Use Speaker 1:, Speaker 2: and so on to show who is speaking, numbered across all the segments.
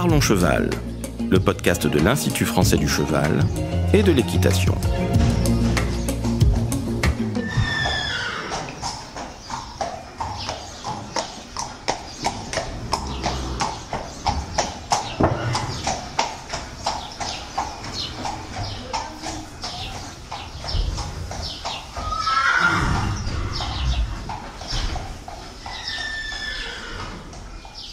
Speaker 1: Parlons Cheval, le podcast de l'Institut français du cheval et de l'équitation.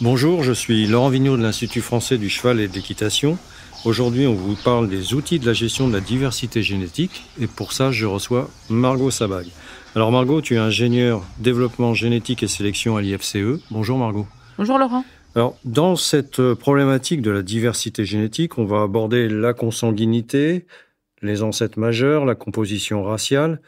Speaker 2: Bonjour, je suis Laurent Vigneault de l'Institut français du cheval et de l'équitation. Aujourd'hui, on vous parle des outils de la gestion de la diversité génétique et pour ça, je reçois Margot Sabag. Alors Margot, tu es ingénieure développement génétique et sélection à l'IFCE. Bonjour Margot.
Speaker 3: Bonjour Laurent.
Speaker 2: Alors, dans cette problématique de la diversité génétique, on va aborder la consanguinité, les ancêtres majeurs, la composition raciale.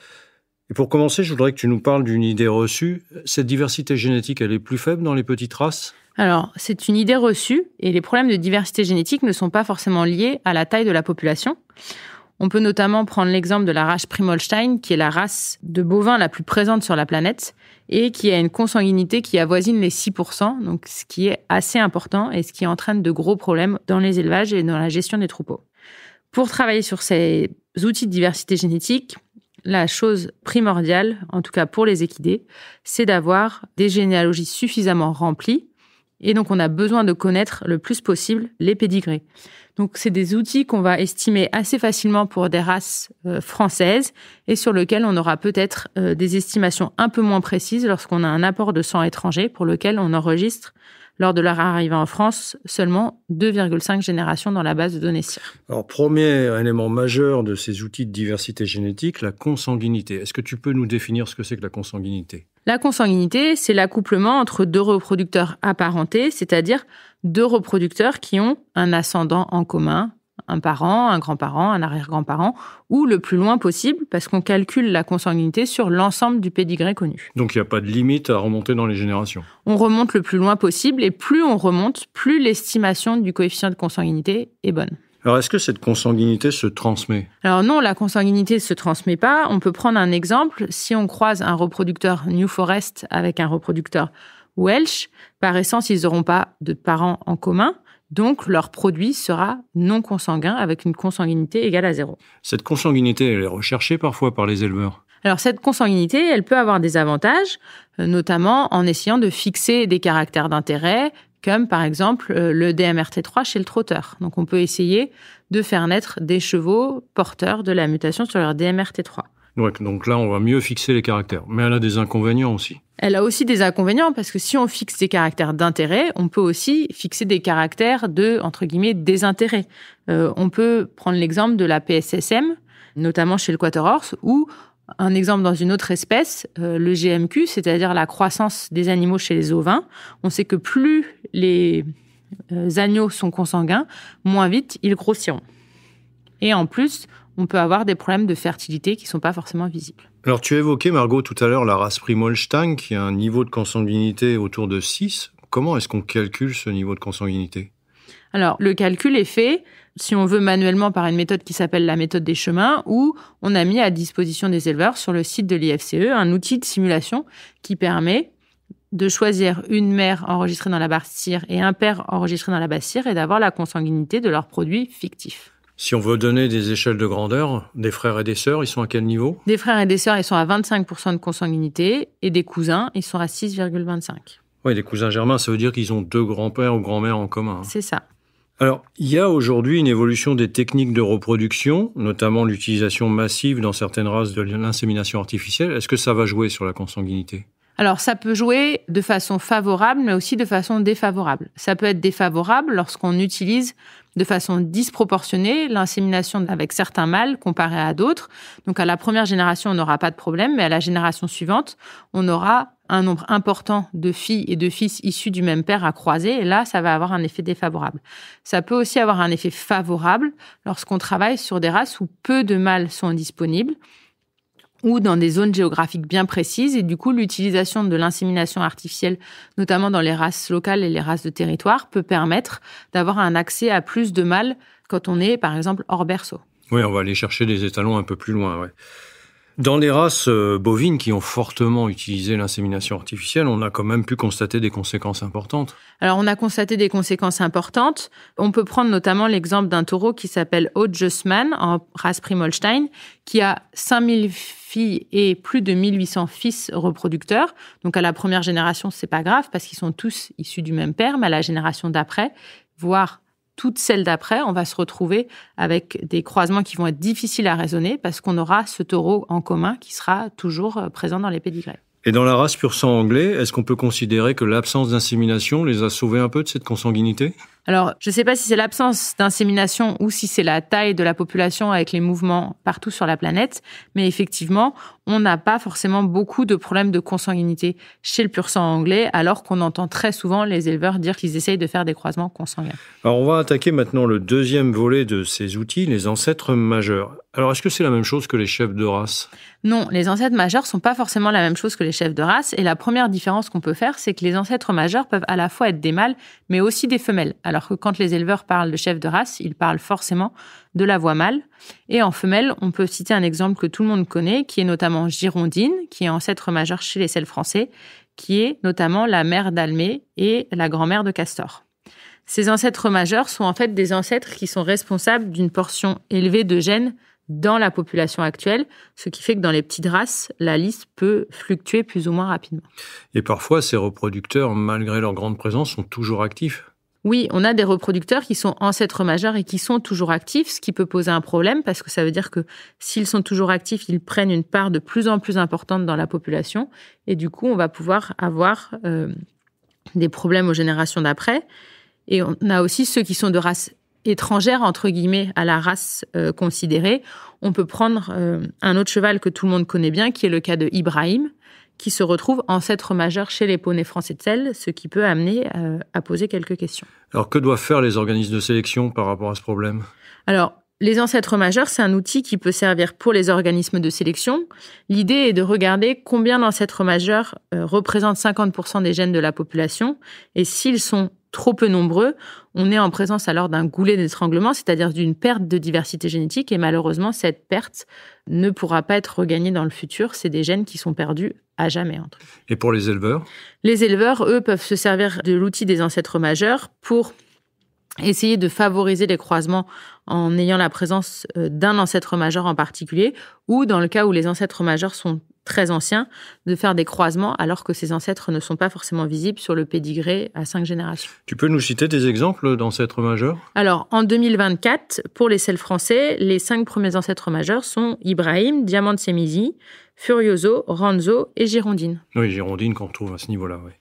Speaker 2: Et pour commencer, je voudrais que tu nous parles d'une idée reçue. Cette diversité génétique, elle est plus faible dans les petites races ?
Speaker 3: Alors, c'est une idée reçue et les problèmes de diversité génétique ne sont pas forcément liés à la taille de la population. On peut notamment prendre l'exemple de la race Prim-Holstein, qui est la race de bovins la plus présente sur la planète et qui a une consanguinité qui avoisine les 6%, donc ce qui est assez important et ce qui entraîne de gros problèmes dans les élevages et dans la gestion des troupeaux. Pour travailler sur ces outils de diversité génétique, la chose primordiale, en tout cas pour les équidés, c'est d'avoir des généalogies suffisamment remplies. Et donc, on a besoin de connaître le plus possible les pédigrés. Donc, c'est des outils qu'on va estimer assez facilement pour des races françaises et sur lesquels on aura peut-être des estimations un peu moins précises lorsqu'on a un apport de sang étranger pour lequel on enregistre, lors de leur arrivée en France, seulement 2,5 générations dans la base de données CIR.
Speaker 2: Alors, premier élément majeur de ces outils de diversité génétique, la consanguinité. Est-ce que tu peux nous définir ce que c'est que la consanguinité ?
Speaker 3: La consanguinité, c'est l'accouplement entre deux reproducteurs apparentés, c'est-à-dire deux reproducteurs qui ont un ascendant en commun, un parent, un grand-parent, un arrière-grand-parent, ou le plus loin possible, parce qu'on calcule la consanguinité sur l'ensemble du pédigré connu.
Speaker 2: Donc il n'y a pas de limite à remonter dans les générations.
Speaker 3: On remonte le plus loin possible, et plus on remonte, plus l'estimation du coefficient de consanguinité est bonne.
Speaker 2: Alors, est-ce que cette consanguinité se transmet ?
Speaker 3: Alors non, la consanguinité ne se transmet pas. On peut prendre un exemple. Si on croise un reproducteur New Forest avec un reproducteur Welsh, par essence, ils n'auront pas de parents en commun. Donc, leur produit sera non consanguin avec une consanguinité égale à 0.
Speaker 2: Cette consanguinité, elle est recherchée parfois par les éleveurs.
Speaker 3: Alors, cette consanguinité, elle peut avoir des avantages, notamment en essayant de fixer des caractères d'intérêt, comme par exemple le DMRT3 chez le trotteur. Donc, on peut essayer de faire naître des chevaux porteurs de la mutation sur leur DMRT3.
Speaker 2: Ouais, donc là, on va mieux fixer les caractères. Mais elle a des inconvénients aussi.
Speaker 3: Elle a aussi des inconvénients parce que si on fixe des caractères d'intérêt, on peut aussi fixer des caractères de, entre guillemets, désintérêt. On peut prendre l'exemple de la PSSM, notamment chez le Quarter Horse, ou un exemple dans une autre espèce, le GMQ, c'est-à-dire la croissance des animaux chez les ovins. On sait que plus les agneaux sont consanguins, moins vite ils grossiront. Et en plus, on peut avoir des problèmes de fertilité qui ne sont pas forcément visibles.
Speaker 2: Alors, tu évoquais, Margot, tout à l'heure, la race Prim-Holstein, qui a un niveau de consanguinité autour de 6. Comment est-ce qu'on calcule ce niveau de consanguinité ?
Speaker 3: Alors, le calcul est fait, si on veut manuellement, par une méthode qui s'appelle la méthode des chemins, où on a mis à disposition des éleveurs sur le site de l'IFCE un outil de simulation qui permet de choisir une mère enregistrée dans la base CIR et un père enregistré dans la base CIR et d'avoir la consanguinité de leurs produits fictifs.
Speaker 2: Si on veut donner des échelles de grandeur, des frères et des sœurs, ils sont à quel niveau ?
Speaker 3: Des frères et des sœurs, ils sont à 25% de consanguinité, et des cousins, ils sont à 6,25%.
Speaker 2: Oui, des cousins germains, ça veut dire qu'ils ont deux grands-pères ou grands-mères en commun.
Speaker 3: C'est ça.
Speaker 2: Alors, il y a aujourd'hui une évolution des techniques de reproduction, notamment l'utilisation massive dans certaines races de l'insémination artificielle. Est-ce que ça va jouer sur la consanguinité ?
Speaker 3: Alors, ça peut jouer de façon favorable, mais aussi de façon défavorable. Ça peut être défavorable lorsqu'on utilise de façon disproportionnée l'insémination avec certains mâles comparé à d'autres. Donc, à la première génération, on n'aura pas de problème, mais à la génération suivante, on aura un nombre important de filles et de fils issus du même père à croiser, et là, ça va avoir un effet défavorable. Ça peut aussi avoir un effet favorable lorsqu'on travaille sur des races où peu de mâles sont disponibles, ou dans des zones géographiques bien précises. Et du coup, l'utilisation de l'insémination artificielle, notamment dans les races locales et les races de territoire, peut permettre d'avoir un accès à plus de mâles quand on est, par exemple, hors berceau.
Speaker 2: Oui, on va aller chercher des étalons un peu plus loin, ouais. Dans les races bovines qui ont fortement utilisé l'insémination artificielle, on a quand même pu constater des conséquences importantes.
Speaker 3: Alors, on a constaté des conséquences importantes. On peut prendre notamment l'exemple d'un taureau qui s'appelle Hodgesman, en race Primolstein, qui a 5000 filles et plus de 1800 fils reproducteurs. Donc, à la première génération, c'est pas grave parce qu'ils sont tous issus du même père, mais à la génération d'après, voire toutes celles d'après, on va se retrouver avec des croisements qui vont être difficiles à raisonner parce qu'on aura ce taureau en commun qui sera toujours présent dans les pédigrés.
Speaker 2: Et dans la race pur sang anglais, est-ce qu'on peut considérer que l'absence d'insémination les a sauvés un peu de cette consanguinité ?
Speaker 3: Alors, je ne sais pas si c'est l'absence d'insémination ou si c'est la taille de la population avec les mouvements partout sur la planète, mais effectivement, on n'a pas forcément beaucoup de problèmes de consanguinité chez le pur sang anglais, alors qu'on entend très souvent les éleveurs dire qu'ils essayent de faire des croisements consanguins.
Speaker 2: Alors, on va attaquer maintenant le deuxième volet de ces outils, les ancêtres majeurs. Alors, est-ce que c'est la même chose que les chefs de race ?
Speaker 3: Non, les ancêtres majeurs ne sont pas forcément la même chose que les chefs de race, et la première différence qu'on peut faire, c'est que les ancêtres majeurs peuvent à la fois être des mâles, mais aussi des femelles. Alors que quand les éleveurs parlent de chefs de race, ils parlent forcément de la voix mâle. Et en femelle, on peut citer un exemple que tout le monde connaît, qui est notamment Girondine, qui est ancêtre majeur chez les selles français, qui est notamment la mère d'Almé et la grand-mère de Castor. Ces ancêtres majeurs sont en fait des ancêtres qui sont responsables d'une portion élevée de gènes dans la population actuelle, ce qui fait que dans les petites races, la liste peut fluctuer plus ou moins rapidement.
Speaker 2: Et parfois, ces reproducteurs, malgré leur grande présence, sont toujours actifs.
Speaker 3: Oui, on a des reproducteurs qui sont ancêtres majeurs et qui sont toujours actifs, ce qui peut poser un problème parce que ça veut dire que s'ils sont toujours actifs, ils prennent une part de plus en plus importante dans la population et du coup, on va pouvoir avoir des problèmes aux générations d'après. Et on a aussi ceux qui sont de race étrangère, entre guillemets, à la race considérée. On peut prendre un autre cheval que tout le monde connaît bien, qui est le cas de Ibrahim, qui se retrouve ancêtre majeur chez les poneys français de selle, ce qui peut amener à poser quelques questions.
Speaker 2: Alors, que doivent faire les organismes de sélection par rapport à ce problème ?
Speaker 3: Alors, les ancêtres majeurs, c'est un outil qui peut servir pour les organismes de sélection. L'idée est de regarder combien d'ancêtres majeurs représentent 50% des gènes de la population. Et s'ils sont trop peu nombreux, on est en présence alors d'un goulet d'étranglement, c'est-à-dire d'une perte de diversité génétique. Et malheureusement, cette perte ne pourra pas être regagnée dans le futur. C'est des gènes qui sont perdus à jamais.
Speaker 2: Et pour les éleveurs ?
Speaker 3: Les éleveurs, eux, peuvent se servir de l'outil des ancêtres majeurs pour essayer de favoriser les croisements en ayant la présence d'un ancêtre majeur en particulier, ou dans le cas où les ancêtres majeurs sont très anciens, de faire des croisements alors que ces ancêtres ne sont pas forcément visibles sur le pédigré à 5 générations.
Speaker 2: Tu peux nous citer des exemples d'ancêtres majeurs ?
Speaker 3: Alors, en 2024, pour les selles français, les 5 premiers ancêtres majeurs sont Ibrahim, Diamant de Sémizi, Furioso, Ranzo et Girondine.
Speaker 2: Oui, Girondine qu'on retrouve à ce niveau-là, oui.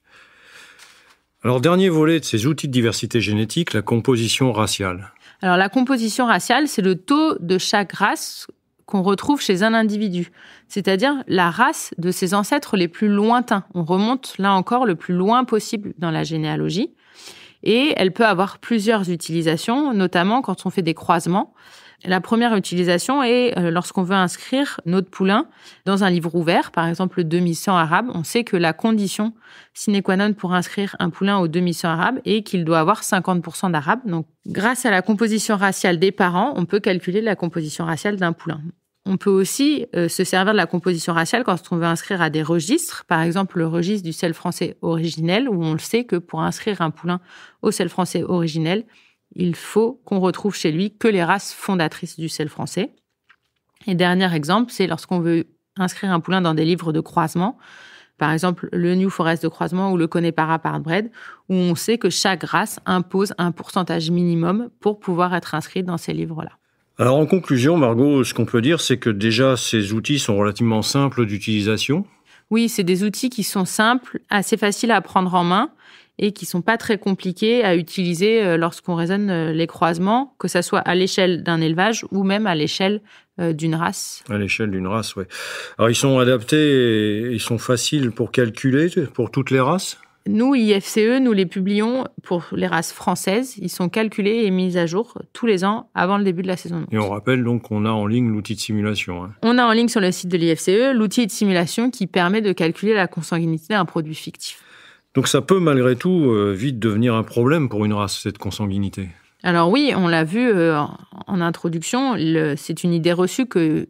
Speaker 2: Alors, dernier volet de ces outils de diversité génétique, la composition raciale.
Speaker 3: Alors, la composition raciale, c'est le taux de chaque race qu'on retrouve chez un individu, c'est-à-dire la race de ses ancêtres les plus lointains. On remonte, là encore, le plus loin possible dans la généalogie. Et elle peut avoir plusieurs utilisations, notamment quand on fait des croisements. La première utilisation est lorsqu'on veut inscrire notre poulain dans un livre ouvert, par exemple le demi-sang arabe. On sait que la condition sine qua non pour inscrire un poulain au demi-sang arabe est qu'il doit avoir 50% d'arabe. Donc, grâce à la composition raciale des parents, on peut calculer la composition raciale d'un poulain. On peut aussi se servir de la composition raciale quand on veut inscrire à des registres, par exemple le registre du selle français originel, où on le sait que pour inscrire un poulain au selle français originel, il faut qu'on retrouve chez lui que les races fondatrices du selle français. Et dernier exemple, c'est lorsqu'on veut inscrire un poulain dans des livres de croisement, par exemple le New Forest de croisement ou le Connemara Partbred, où on sait que chaque race impose un pourcentage minimum pour pouvoir être inscrit dans ces livres-là.
Speaker 2: Alors en conclusion, Margot, ce qu'on peut dire, c'est que déjà ces outils sont relativement simples d'utilisation.
Speaker 3: Oui, c'est des outils qui sont simples, assez faciles à prendre en main et qui sont pas très compliqués à utiliser lorsqu'on raisonne les croisements, que ça soit à l'échelle d'un élevage ou même à l'échelle d'une race.
Speaker 2: À l'échelle d'une race, oui. Alors ils sont adaptés et ils sont faciles pour calculer pour toutes les races ?
Speaker 3: Nous, IFCE, nous les publions pour les races françaises. Ils sont calculés et mis à jour tous les ans avant le début de la saison.
Speaker 2: Et on rappelle donc qu'on a en ligne l'outil de simulation. Hein.
Speaker 3: On a en ligne sur le site de l'IFCE l'outil de simulation qui permet de calculer la consanguinité d'un produit fictif.
Speaker 2: Donc ça peut malgré tout vite devenir un problème pour une race, cette consanguinité.
Speaker 3: Alors oui, on l'a vu en introduction, c'est une idée reçue que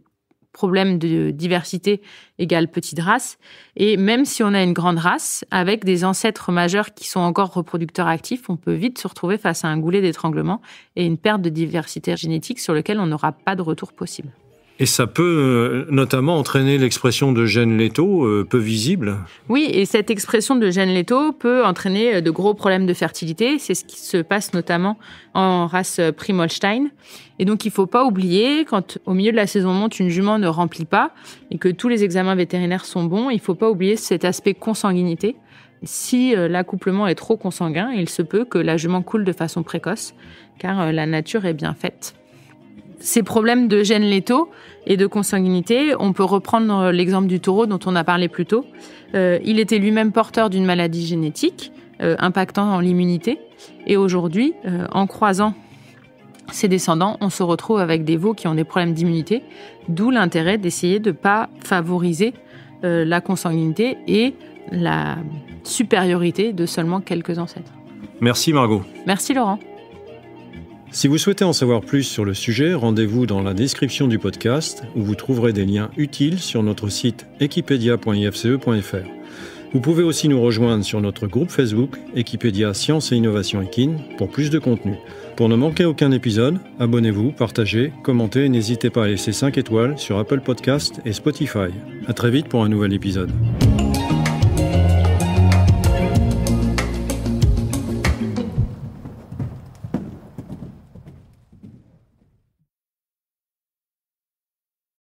Speaker 3: problème de diversité égale petite race. Et même si on a une grande race, avec des ancêtres majeurs qui sont encore reproducteurs actifs, on peut vite se retrouver face à un goulet d'étranglement et une perte de diversité génétique sur lequel on n'aura pas de retour possible.
Speaker 2: Et ça peut notamment entraîner l'expression de gènes létaux peu visibles.
Speaker 3: Oui, et cette expression de gènes létaux peut entraîner de gros problèmes de fertilité. C'est ce qui se passe notamment en race Primoldstein. Et donc, il ne faut pas oublier, quand au milieu de la saison monte, une jument ne remplit pas et que tous les examens vétérinaires sont bons, il ne faut pas oublier cet aspect consanguinité. Si l'accouplement est trop consanguin, il se peut que la jument coule de façon précoce, car la nature est bien faite. Ces problèmes de gènes létaux et de consanguinité, on peut reprendre l'exemple du taureau dont on a parlé plus tôt. Il était lui-même porteur d'une maladie génétique impactant l'immunité. Et aujourd'hui, en croisant ses descendants, on se retrouve avec des veaux qui ont des problèmes d'immunité, d'où l'intérêt d'essayer de ne pas favoriser la consanguinité et la supériorité de seulement quelques ancêtres.
Speaker 2: Merci Margot.
Speaker 3: Merci Laurent.
Speaker 2: Si vous souhaitez en savoir plus sur le sujet, rendez-vous dans la description du podcast où vous trouverez des liens utiles sur notre site equipedia.ifce.fr. Vous pouvez aussi nous rejoindre sur notre groupe Facebook Equipedia Science et Innovation Équine pour plus de contenu. Pour ne manquer aucun épisode, abonnez-vous, partagez, commentez et n'hésitez pas à laisser 5 étoiles sur Apple Podcasts et Spotify. À très vite pour un nouvel épisode.